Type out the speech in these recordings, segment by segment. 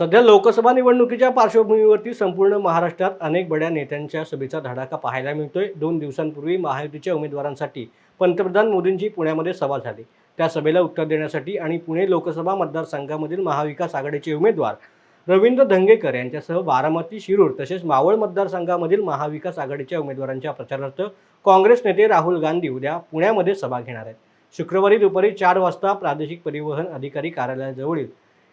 सध्या लोकसभा निवडणुकीच्या पार्श्वभूमीवरती संपूर्ण महाराष्ट्रात अनेक बड्या नेत्यांच्या सभेचा धडाका पाहायला मिळतोय। 2 दिवसांपूर्वी महायुतीच्या उमेदवारांसाठी पंतप्रधान मोदींची पुण्यामध्ये सभा झाली। त्या सभेला उत्तर देण्यासाठी आणि पुणे लोकसभा मतदारसंघामधील महाविकास आघाडीचे उमेदवार रवींद्र धंगेकर यांच्यासह बारामती, शिरूर तसेच मावळ मतदारसंघामधील महाविकास आघाडीच्या उमेदवारांच्या प्रचारार्थ काँग्रेस नेते राहुल गांधी उद्या पुण्यामध्ये सभा घेणार आहेत। शुक्रवारी दुपारी 4 वाजता प्रादेशिक परिवहन अधिकारी कार्यालयाजवळील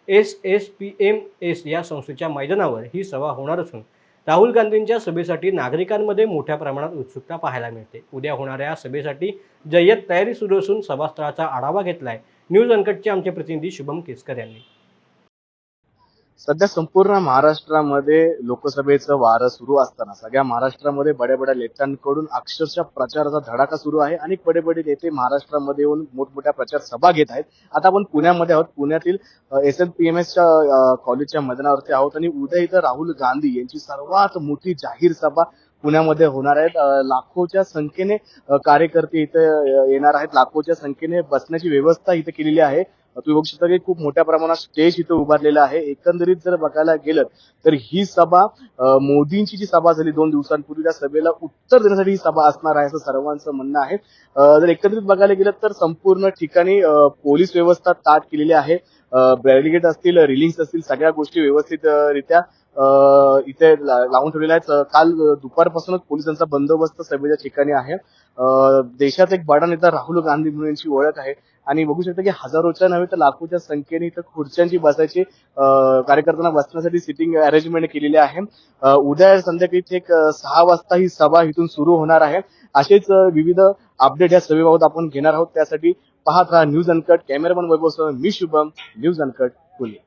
SSPMS या संस्थेच्या मैदानावर ही सभा होणार असून राहुल गांधींच्या सभेसाठी नागरिकांमध्ये मोठ्या प्रमाणात उत्सुकता पाहायला मिळते। उद्या होणाऱ्या सभेसाठी जय्यत तयारी सुरू असून सभास्थळाचा आढावा घेतलाय न्यूज अनकटचे आमचे प्रतिनिधी शुभम केसकर यांनी। सध्या संपूर्ण महाराष्ट्रामध्ये लोकसभेचं वारं सुरू असताना सगळ्या महाराष्ट्रामध्ये बड्या बड्या नेत्यांकडून अक्षरशः प्रचाराचा धडाका सुरू आहे। अनेक बडे बडे नेते महाराष्ट्रामध्ये येऊन मोठमोठ्या प्रचार सभा घेत आहेत। आता आपण पुण्यामध्ये आहोत, पुण्यातील SSPMSच्या कॉलेजच्या मैदानावरती आहोत आणि उद्या इथं राहुल गांधी यांची सर्वात मोठी जाहीर सभा पुण्यामध्ये होणार आहेत। लाखोच्या संख्येने कार्यकर्ते इथे येणार आहेत, लाखोच्या संख्येने बसण्याची व्यवस्था इथे केलेली आहे। तुम्ही बघू शकता की खूप मोठ्या प्रमाणात स्टेज इथे उभारलेलं आहे। एकंदरीत जर बघायला गेलं तर ही सभा मोदींची जी सभा झाली 2 दिवसांपूर्वी त्या सभेला उत्तर देण्यासाठी ही सभा असणार आहे असं सर्वांचं म्हणणं आहे। जर एकंदरीत बघायला गेलं तर संपूर्ण ठिकाणी पोलीस व्यवस्था ताट केलेली आहे। बॅरिकेड असतील, रिलिंग्स असतील, सगळ्या गोष्टी व्यवस्थितरित्या इथे लावून ठेवलेल्या आहेत। काल दुपारपासूनच पोलिसांचा बंदोबस्त सभेच्या ठिकाणी आहे। देशात एक बडा नेता राहुल गांधी म्हणून यांची ओळख आहे आणि बघू शकता की हजारोच्या नव्हे तर लाखोच्या संख्येने इथं खुर्च्यांची बसायची कार्यकर्त्यांना बसण्यासाठी सिटिंग अरेंजमेंट केलेली आहे। उद्या संध्याकाळी एक 6 वाजता ही सभा इथून सुरू होणार आहे। असेच विविध अपडेट या सभेबाबत आपण घेणार आहोत। त्यासाठी पाहत राहा न्यूज अनकट। कॅमेरामन वैभव सह मी शुभम, न्यूज अनकट पुणे।